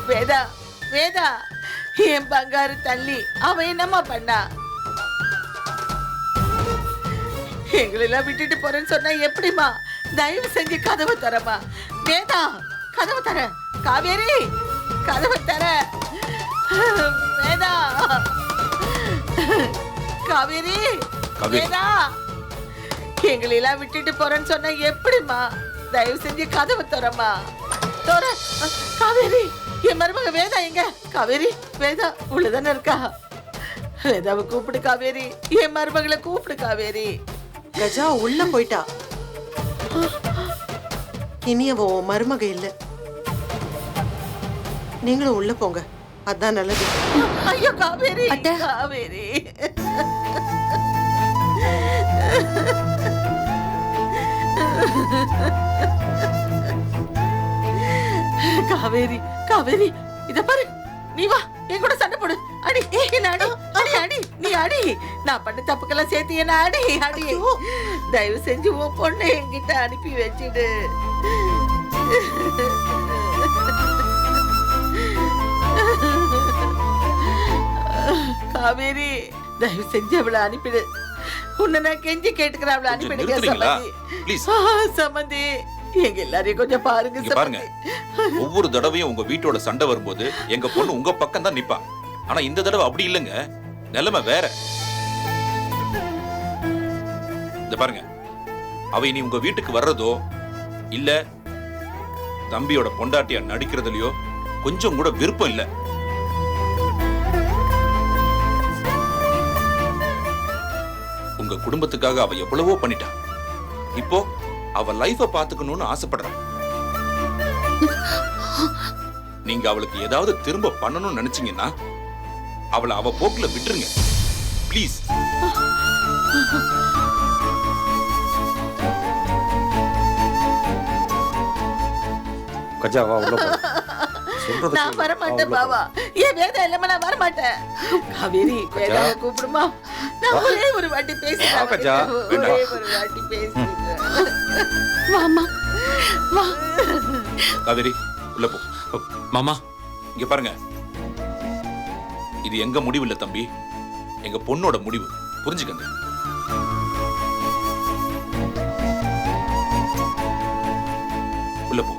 வேதா வேதா, என் பங்காரு தள்ளி அவ என்னம்மா பண்ணா? எங்களெல்லாம் விட்டுட்டு போறேன்னு சொன்னா எப்படிமா? தயவு செஞ்சு கதவை தரமா. வேதா, கதவை தர. காவேரி, கதவை தர. வேதா, காவேரி, வேதா, எங்களெல்லாம் விட்டுட்டு போறேன்னு சொன்னா எப்படிமா? தயவு செஞ்சு கதவை தரமா. தோற. காவேரி, என் மருமக வேதா எங்க? காவேரி, வேதா உள்ளதானே இருக்கா? வேதாவை கூப்பிடு காவேரி, என் மருமகளை கூப்பிடு காவேரி. கஜா உள்ள போயிட்டா. இனி அவ மருமக இல்ல. நீங்களும் உள்ள போங்க, அதான் நல்லது. ஐயோ காவேரி, காவேரி, காவேரி, காவேரி, இத பாரு. நீ வா, என் கூட சண்டை போடு. அடி, என்ன அடி, அடி, அடி, நீ அடி. நான் பண்ண தப்புக்கெல்லாம் சேர்த்து என்ன அடி, அடி. தயவு செஞ்சு உன் பொண்ணு என்கிட்ட அனுப்பி வச்சிடு. காவேரி, தயவு செஞ்சு அவளை அனுப்பிடு. உன்னை நான் கெஞ்சி கேட்டுக்கிறேன், அவளை அனுப்பிடுங்க சம்பந்தி. சம்பந்தி, எங்க எல்லாரையும் கொஞ்சம் பாருங்க பாருங்க. ஒவ்வொரு தடவையும் உங்க வீட்டோட சண்டை வரும்போது எங்க பொண்ணு உங்க பக்கம் தான் நிப்பா. ஆனா இந்த தடவை அப்படி இல்லைங்க, நிலைமை வேற. இந்த பாருங்க, அவ இனி உங்க வீட்டுக்கு வர்றதோ இல்ல தம்பியோட பொண்டாட்டியா நடிக்கிறதுலயோ கொஞ்சம் கூட விருப்பம் இல்ல. உங்க குடும்பத்துக்காக அவ எவ்வளவோ பண்ணிட்டா. இப்போ அவ லைஃப பாத்துக்கணும்னு ஆசைப்படுறான். நீங்க அவளுக்கு ஏதாவது திரும்ப பண்ணணும்னு நினைச்சீங்கன்னா அவளை அவ போக்குல விட்டுருங்க ப்ளீஸ். கஜாவா உள்ள போ. நான் வர மாட்டேன் பாவா. ஏன் வேதா இல்லாம நான் வர மாட்டேன். காவேரி, வேதாவை கூப்பிடுமா. நான் ஒரே ஒரு வாட்டி பேசுறேன். ஒரே ஒரு வாட்டி பேசுறேன். வாமா, வா. காவேரி, உள்ள போ. மாமா, இங்க பாருங்க, இது எங்க முடிவு இல்ல தம்பி, எங்க பொண்ணோட முடிவு. புரிஞ்சுக்கங்க. உள்ள போ.